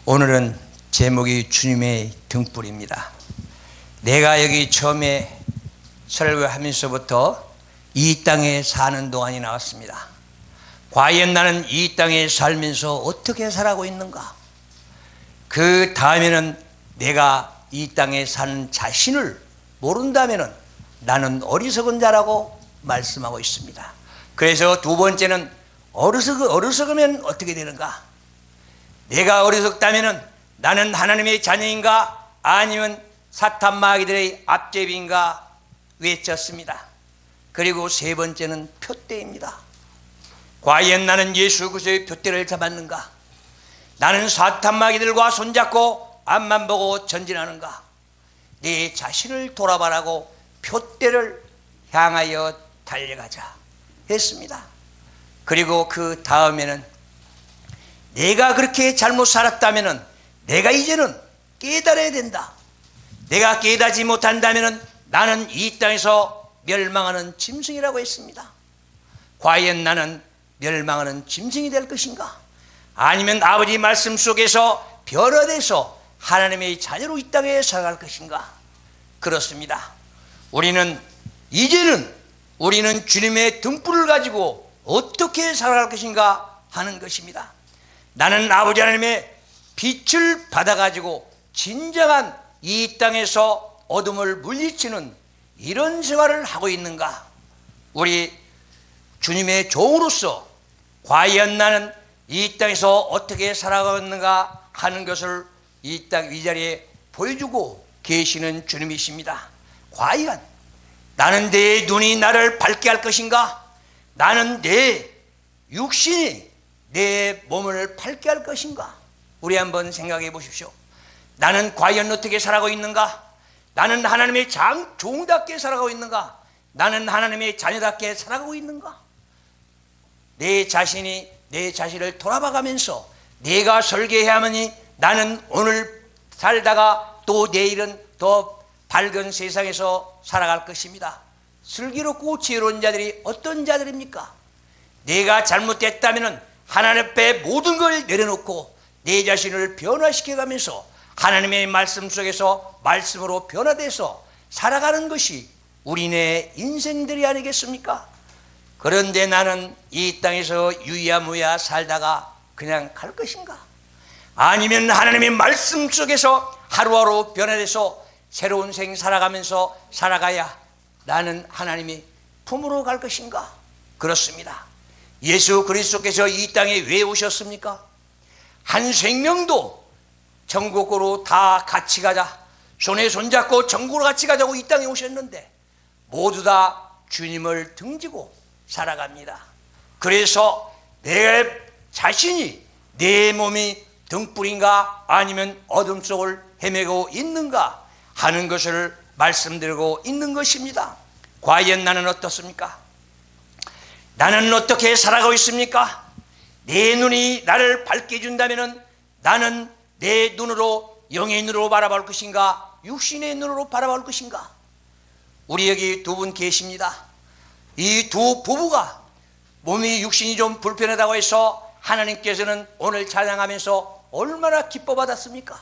오늘은 제목이 주님의 등불입니다. 내가 여기 처음에 설교하면서부터 이 땅에 사는 동안이 나왔습니다. 과연 나는 이 땅에 살면서 어떻게 살아가고 있는가? 그 다음에는 내가 이 땅에 사는 자신을 모른다면 나는 어리석은 자라고 말씀하고 있습니다. 그래서 두 번째는 어리석으면 어떻게 되는가? 내가 어리석다면 나는 하나님의 자녀인가 아니면 사탄 마귀들의 앞제비인가 외쳤습니다. 그리고 세 번째는 표대입니다. 과연 나는 예수 그리스도의 표대를 잡았는가? 나는 사탄 마귀들과 손잡고 앞만 보고 전진하는가? 내 자신을 돌아보라고 표대를 향하여 달려가자 했습니다. 그리고 그 다음에는 내가 그렇게 잘못 살았다면 내가 이제는 깨달아야 된다. 내가 깨닫지 못한다면 나는 이 땅에서 멸망하는 짐승이라고 했습니다. 과연 나는 멸망하는 짐승이 될 것인가? 아니면 아버지 말씀 속에서 변화돼서 하나님의 자녀로 이 땅에 살아갈 것인가? 그렇습니다. 우리는 주님의 등불을 가지고 어떻게 살아갈 것인가 하는 것입니다. 나는 아버지 하나님의 빛을 받아가지고 진정한 이 땅에서 어둠을 물리치는 이런 생활을 하고 있는가? 우리 주님의 종으로서 과연 나는 이 땅에서 어떻게 살아가고 있는가 하는 것을 이 자리에 보여주고 계시는 주님이십니다. 과연 나는 내 눈이 나를 밝게 할 것인가? 나는 내 육신이 내 몸을 밝게 할 것인가? 우리 한번 생각해 보십시오. 나는 과연 어떻게 살아가고 있는가? 나는 하나님의 종답게 살아가고 있는가? 나는 하나님의 자녀답게 살아가고 있는가? 내 자신을 돌아봐가면서 내가 설계해야만이 나는 오늘 살다가 또 내일은 더 밝은 세상에서 살아갈 것입니다. 슬기롭고 지혜로운 자들이 어떤 자들입니까? 내가 잘못됐다면 하나님 앞에 모든 걸 내려놓고 내 자신을 변화시켜가면서 하나님의 말씀 속에서 말씀으로 변화돼서 살아가는 것이 우리네 인생들이 아니겠습니까? 그런데 나는 이 땅에서 유야무야 살다가 그냥 갈 것인가? 아니면 하나님의 말씀 속에서 하루하루 변화돼서 새로운 생 살아가면서 살아가야 나는 하나님의 품으로 갈 것인가? 그렇습니다. 예수 그리스도께서 이 땅에 왜 오셨습니까? 한 생명도 천국으로 다 같이 가자, 손에 손잡고 천국으로 같이 가자고 이 땅에 오셨는데 모두 다 주님을 등지고 살아갑니다. 그래서 내 자신이 내 몸이 등불인가 아니면 어둠 속을 헤매고 있는가 하는 것을 말씀드리고 있는 것입니다. 과연 나는 어떻습니까? 나는 어떻게 살아가고 있습니까? 내 눈이 나를 밝게 해준다면 나는 내 눈으로 영의 눈으로 바라볼 것인가 육신의 눈으로 바라볼 것인가? 우리 여기 두 분 계십니다. 이 두 부부가 몸이 육신이 좀 불편하다고 해서 하나님께서는 오늘 찬양하면서 얼마나 기뻐 받았습니까?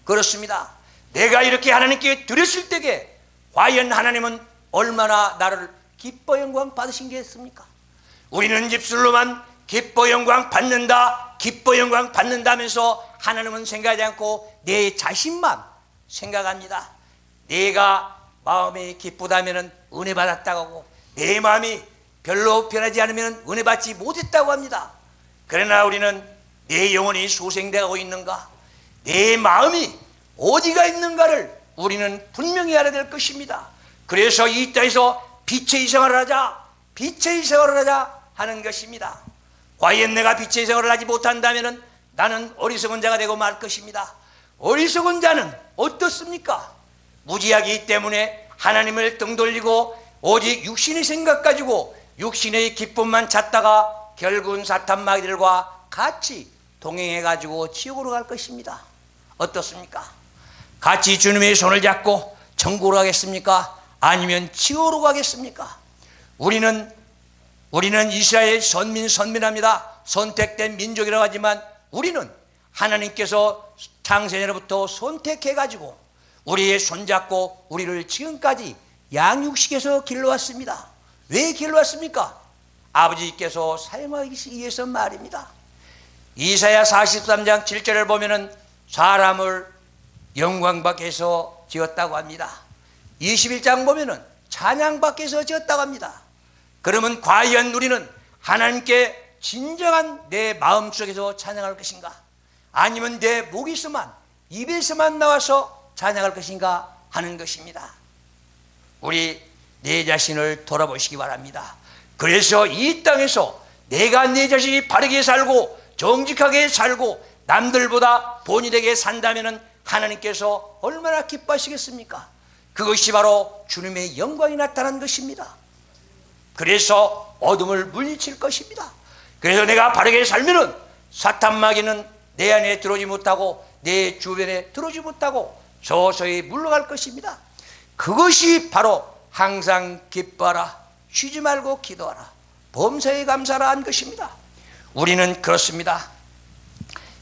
그렇습니다. 내가 이렇게 하나님께 드렸을 때에 과연 하나님은 얼마나 나를 기뻐 영광 받으신 게 있습니까? 우리는 입술로만 기뻐 영광 받는다, 기뻐 영광 받는다면서 하나님은 생각하지 않고 내 자신만 생각합니다. 내가 마음이 기쁘다면 은혜 받았다고 하고 내 마음이 별로 변하지 않으면 은혜 받지 못했다고 합니다. 그러나 우리는 내 영혼이 소생되고 있는가? 내 마음이 어디가 있는가를 우리는 분명히 알아야 될 것입니다. 그래서 이 땅에서 빛의 생활을 하자, 빛의 생활을 하자 하는 것입니다. 과연 내가 빛의 생활을 하지 못한다면 나는 어리석은 자가 되고 말 것입니다. 어리석은 자는 어떻습니까? 무지하기 때문에 하나님을 등 돌리고 오직 육신의 생각 가지고 육신의 기쁨만 찾다가 결국은 사탄 마귀들과 같이 동행해 가지고 지옥으로 갈 것입니다. 어떻습니까? 같이 주님의 손을 잡고 천국으로 가겠습니까? 아니면 지옥으로 가겠습니까? 우리는 이스라엘 선민합니다. 선택된 민족이라고 하지만 우리는 하나님께서 창세전부터 선택해가지고 우리의 손잡고 우리를 지금까지 양육시켜서 길러왔습니다. 왜 길러왔습니까? 아버지께서 사용하기 위해서 말입니다. 이사야 43장 7절을 보면은 사람을 영광받게 해서 지었다고 합니다. 21장 보면은 찬양받게 해서 지었다고 합니다. 그러면 과연 우리는 하나님께 진정한 내 마음속에서 찬양할 것인가? 아니면 내 목에서만, 입에서만 나와서 찬양할 것인가 하는 것입니다. 우리 내 자신을 돌아보시기 바랍니다. 그래서 이 땅에서 내가 내 자신이 바르게 살고 정직하게 살고 남들보다 본인에게 산다면 하나님께서 얼마나 기뻐하시겠습니까? 그것이 바로 주님의 영광이 나타난 것입니다. 그래서 어둠을 물리칠 것입니다. 그래서 내가 바르게 살면은 사탄 마귀는 내 안에 들어오지 못하고 내 주변에 들어오지 못하고 서서히 물러갈 것입니다. 그것이 바로 항상 기뻐하라, 쉬지 말고 기도하라, 범사에 감사하라 한 것입니다. 우리는 그렇습니다.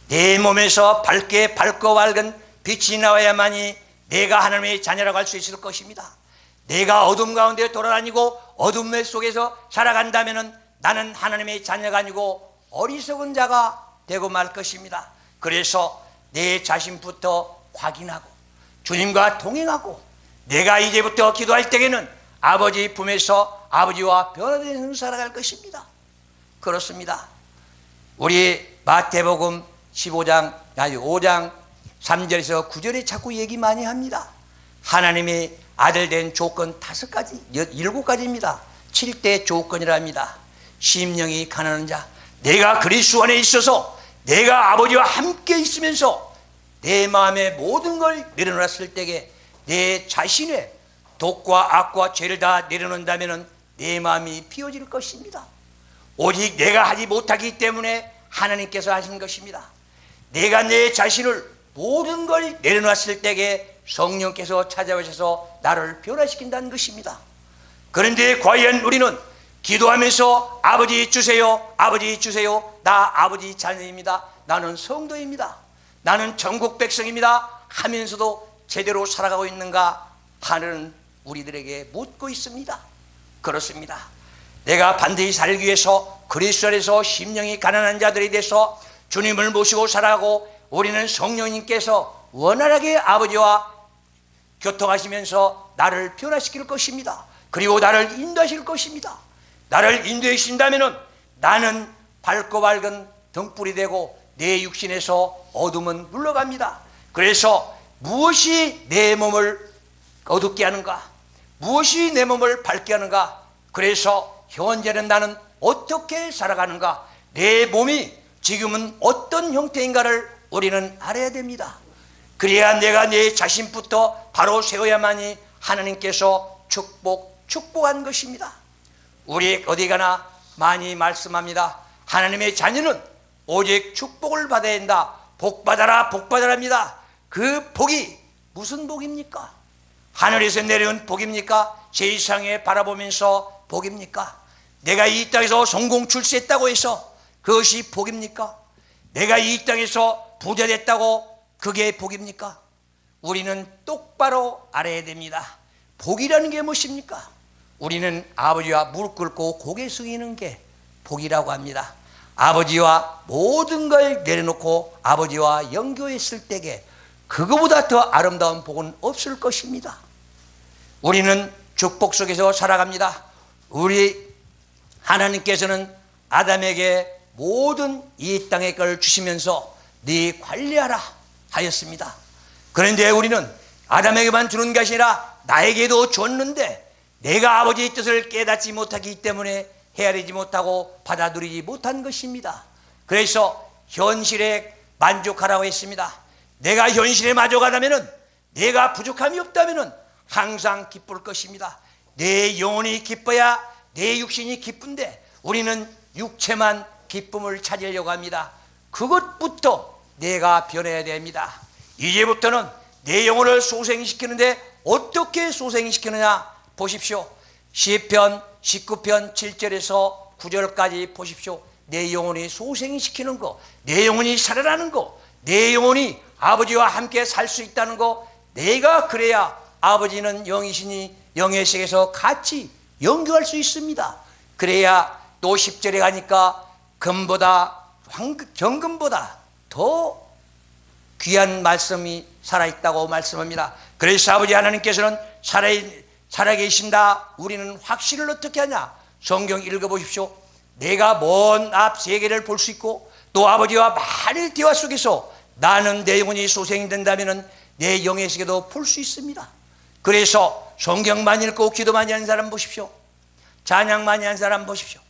내 몸에서 밝게 밝고 밝은 빛이 나와야만이 내가 하나님의 자녀라고 할 수 있을 것입니다. 내가 어둠 가운데 돌아다니고 어둠 속에서 살아간다면 나는 하나님의 자녀가 아니고 어리석은 자가 되고 말 것입니다. 그래서 내 자신부터 확인하고 주님과 동행하고 내가 이제부터 기도할 때에는 아버지 품에서 아버지와 변화되는 살아갈 것입니다. 그렇습니다. 우리 마태복음 5장 3절에서 9절에 자꾸 얘기 많이 합니다. 하나님의 아들 된 조건 5가지, 7가지입니다. 7대 조건이라 합니다. 심령이 가난한 자, 내가 그리스도 안에 있어서 내가 아버지와 함께 있으면서 내 마음의 모든 걸 내려놨을 때에 내 자신의 독과 악과 죄를 다 내려놓는다면 내 마음이 비워질 것입니다. 오직 내가 하지 못하기 때문에 하나님께서 하신 것입니다. 내가 내 자신을 모든 걸 내려놨을 때에 성령께서 찾아오셔서 나를 변화시킨다는 것입니다. 그런데 과연 우리는 기도하면서 아버지 주세요, 아버지 주세요, 나 아버지 자녀입니다, 나는 성도입니다, 나는 전국 백성입니다 하면서도 제대로 살아가고 있는가 하는 우리들에게 묻고 있습니다. 그렇습니다. 내가 반드시 살기 위해서 그리스도 안에서 심령이 가난한 자들이 돼서 주님을 모시고 살아가고 우리는 성령님께서 원활하게 아버지와 교통하시면서 나를 변화시킬 것입니다. 그리고 나를 인도하실 것입니다. 나를 인도해 주신다면 나는 밝고 밝은 등불이 되고 내 육신에서 어둠은 물러갑니다. 그래서 무엇이 내 몸을 어둡게 하는가? 무엇이 내 몸을 밝게 하는가? 그래서 현재는 나는 어떻게 살아가는가? 내 몸이 지금은 어떤 형태인가를 우리는 알아야 됩니다. 그래야 내가 내 자신부터 바로 세워야만이 하나님께서 축복한 것입니다. 우리 어디 가나 많이 말씀합니다. 하나님의 자녀는 오직 축복을 받아야 한다. 복 받아라, 복 받아랍니다. 그 복이 무슨 복입니까? 하늘에서 내려온 복입니까? 세상에 바라보면서 복입니까? 내가 이 땅에서 성공 출세했다고 해서 그것이 복입니까? 내가 이 땅에서 부자 됐다고 그게 복입니까? 우리는 똑바로 알아야 됩니다. 복이라는 게 무엇입니까? 우리는 아버지와 무릎 꿇고 고개 숙이는 게 복이라고 합니다. 아버지와 모든 걸 내려놓고 아버지와 연교했을 때에 그거보다 더 아름다운 복은 없을 것입니다. 우리는 축복 속에서 살아갑니다. 우리 하나님께서는 아담에게 모든 이 땅의 걸 주시면서 네 관리하라 하였습니다. 그런데 우리는 아담에게만 주는 것이 아니라 나에게도 줬는데 내가 아버지의 뜻을 깨닫지 못하기 때문에 헤아리지 못하고 받아들이지 못한 것입니다. 그래서 현실에 만족하라고 했습니다. 내가 현실에 만족하다면, 내가 부족함이 없다면 항상 기쁠 것입니다. 내 영혼이 기뻐야 내 육신이 기쁜데 우리는 육체만 기쁨을 찾으려고 합니다. 그것부터 내가 변해야 됩니다. 이제부터는 내 영혼을 소생시키는데 어떻게 소생시키느냐 보십시오. 시편 19편 7절에서 9절까지 보십시오. 내 영혼이 소생시키는 거, 내 영혼이 살아나는 거, 내 영혼이 아버지와 함께 살 수 있다는 거, 내가 그래야 아버지는 영이시니 영의 세계에서 같이 연결할 수 있습니다. 그래야 또 10절에 가니까 금보다 정금보다 더 귀한 말씀이 살아있다고 말씀합니다. 그래서 아버지 하나님께서는 살아계신다. 우리는 확신을 어떻게 하냐? 성경 읽어보십시오. 내가 먼 앞 세계를 볼 수 있고 또 아버지와 많은 대화 속에서 나는 내 영혼이 소생이 된다면 내 영의 세계도 볼 수 있습니다. 그래서 성경 많이 읽고 기도 많이 하는 사람 보십시오. 찬양 많이 하는 사람 보십시오.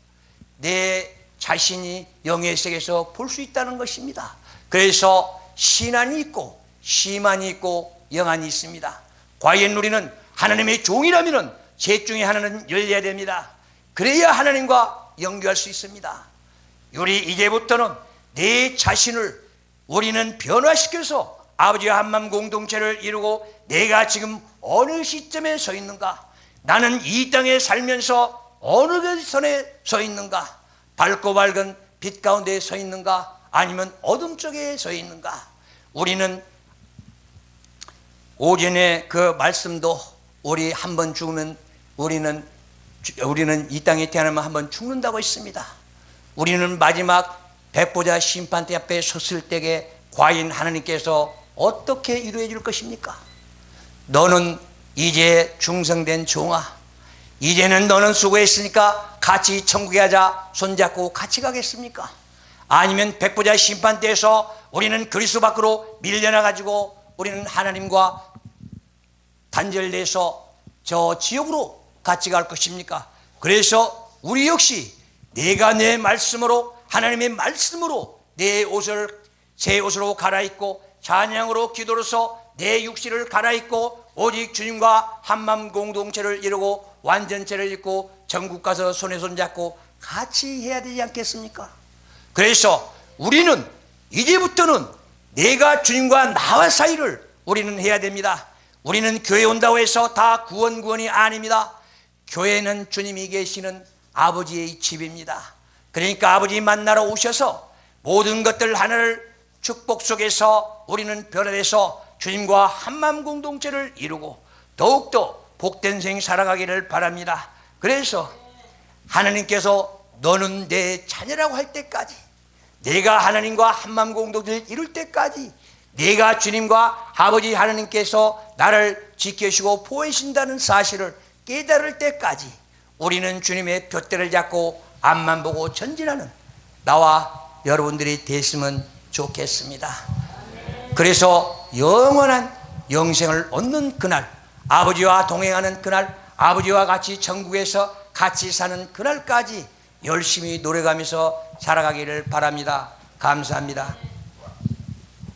내 자신이 영의 세계에서 볼 수 있다는 것입니다. 그래서 신안이 있고 시만이 있고 영안이 있습니다. 과연 우리는 하나님의 종이라면 셋 중에 하나는 열려야 됩니다. 그래야 하나님과 연결할 수 있습니다. 우리 이제부터는 내 자신을 우리는 변화시켜서 아버지와 한마음 공동체를 이루고 내가 지금 어느 시점에 서 있는가? 나는 이 땅에 살면서 어느 선에 서 있는가? 밝고 밝은 빛 가운데 서 있는가? 아니면 어둠 쪽에 서 있는가? 우리는 오전에 그 말씀도 우리 한 번 죽으면 우리는 이 땅에 태어나면 한 번 죽는다고 했습니다. 우리는 마지막 백보자 심판대 앞에 섰을 때에 과연 하나님께서 어떻게 이루어 줄 것입니까? 너는 이제 중생된 종아, 이제는 너는 수고했으니까 같이 천국에 가자 손잡고 같이 가겠습니까? 아니면 백보자 심판대에서 우리는 그리스도 밖으로 밀려나가지고 우리는 하나님과 단절돼서 저 지옥으로 같이 갈 것입니까? 그래서 우리 역시 내가 내 말씀으로, 하나님의 말씀으로 내 옷을 새 옷으로 갈아입고 찬양으로 기도로서 내 육신을 갈아입고 오직 주님과 한마음 공동체를 이루고 완전체를 입고 천국 가서 손에 손잡고 같이 해야 되지 않겠습니까? 그래서 우리는 이제부터는 내가 주님과 나와 사이를 우리는 해야 됩니다. 우리는 교회 온다고 해서 다 구원이 아닙니다. 교회는 주님이 계시는 아버지의 집입니다. 그러니까 아버지 만나러 오셔서 모든 것들 하나를 축복 속에서 우리는 변화돼서 주님과 한마음 공동체를 이루고 더욱더 복된 생 살아가기를 바랍니다. 그래서 하나님께서 너는 내 자녀라고 할 때까지, 내가 하나님과 한마음 공동체를 이룰 때까지, 내가 주님과 아버지 하나님께서 나를 지켜주시고 보호하신다는 사실을 깨달을 때까지 우리는 주님의 돛대를 잡고 앞만 보고 전진하는 나와 여러분들이 됐으면 좋겠습니다. 그래서 영원한 영생을 얻는 그날, 아버지와 동행하는 그날, 아버지와 같이 천국에서 같이 사는 그날까지 열심히 노력하면서 살아가기를 바랍니다. 감사합니다.